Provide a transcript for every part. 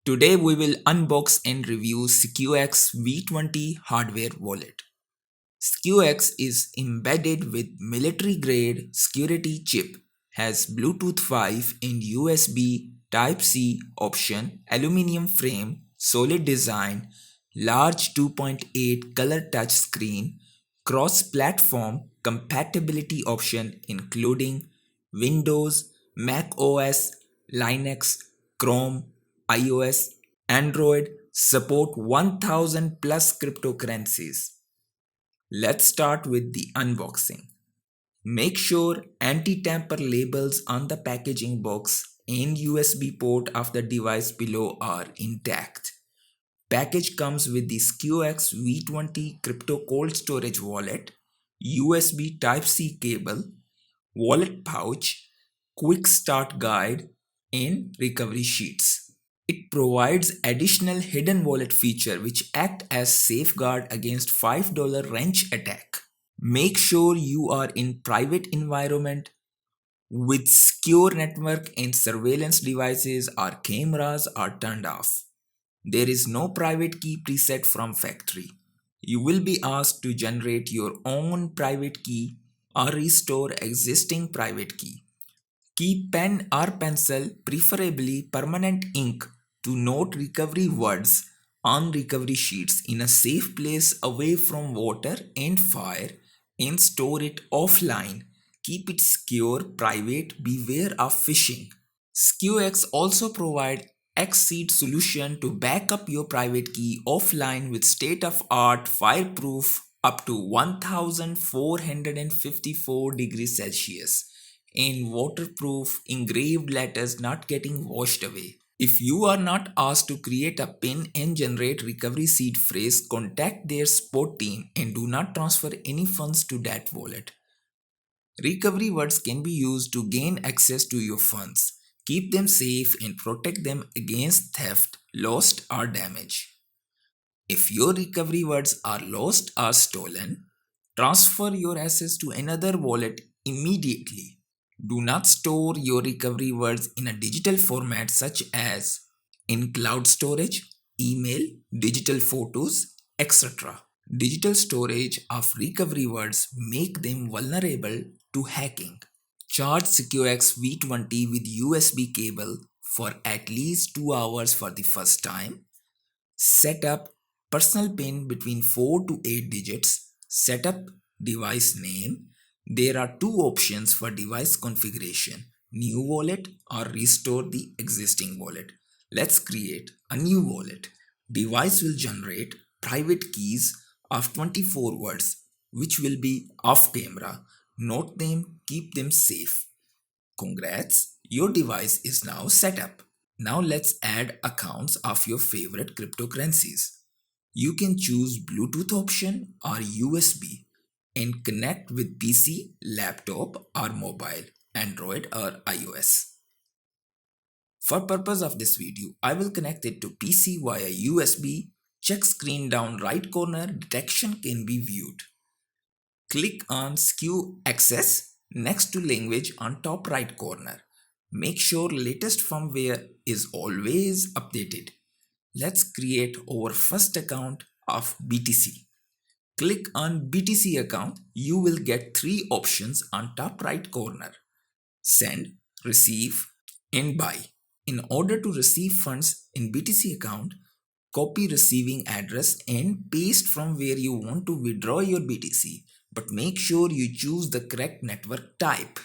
Today we will unbox and review Secux V20 hardware wallet. Secux is embedded with military-grade security chip, has Bluetooth 5 and USB Type-C option, aluminum frame, solid design, large 2.8 color touchscreen, cross-platform compatibility option including Windows, Mac OS, Linux, Chrome, iOS, Android, support 1000 plus cryptocurrencies. Let's start with the unboxing. Make sure anti-tamper labels on the packaging box and USB port of the device below are intact. Package comes with the Secux V20 crypto cold storage wallet, USB Type-C cable, wallet pouch, quick start guide, and recovery sheets. It provides additional hidden wallet feature which act as safeguard against $5 wrench attack. Make sure you are in private environment with secure network and surveillance devices or cameras are turned off. There is no private key preset from factory. You will be asked to generate your own private key or restore existing private key. Keep pen or pencil, preferably permanent ink, to note recovery words on recovery sheets in a safe place away from water and fire and store it offline. Keep it secure, private, beware of phishing. Secux also provide Xseed solution to back up your private key offline with state-of-art fireproof up to 1454 degrees Celsius and waterproof engraved letters not getting washed away. If you are not asked to create a pin and generate recovery seed phrase, contact their support team and do not transfer any funds to that wallet. Recovery words can be used to gain access to your funds. Keep them safe and protect them against theft, lost, or damage. If your recovery words are lost or stolen, transfer your assets to another wallet immediately. Do not store your recovery words in a digital format such as in cloud storage, email, digital photos, etc. Digital storage of recovery words make them vulnerable to hacking. Charge Secux V20 with USB cable for at least 2 hours for the first time. Set up personal PIN between 4 to 8 digits. Set up device name. There are two options for device configuration: new wallet or restore the existing wallet. Let's create a new wallet. Device will generate private keys of 24 words which will be off camera. Note them, keep them safe. Congrats, your device is now set up. Now let's add accounts of your favorite cryptocurrencies. You can choose Bluetooth option or USB and connect with PC, laptop or mobile, Android or iOS. For purpose of this video, I will connect it to PC via USB. Check screen down right corner, detection can be viewed. Click on SKU Access next to language on top right corner. Make sure latest firmware is always updated. Let's create our first account of BTC. Click on BTC account. You will get three options on top right corner: send, receive, and buy. In order to receive funds in BTC account, copy receiving address and paste from where you want to withdraw your BTC, but make sure you choose the correct network type.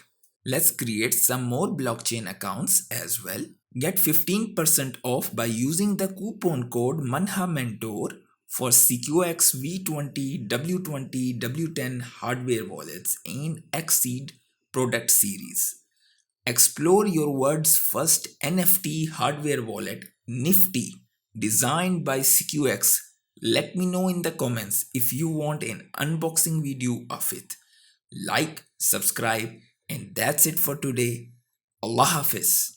Let's create some more blockchain accounts as well. Get 15% off by using the coupon code MANHA Mentor for Secux V20, W20, W10 hardware wallets and Xseed product series. Explore your world's first NFT hardware wallet, Nifty, designed by Secux. Let me know in the comments if you want an unboxing video of it. Like, subscribe, and that's it for today. Allah Hafiz.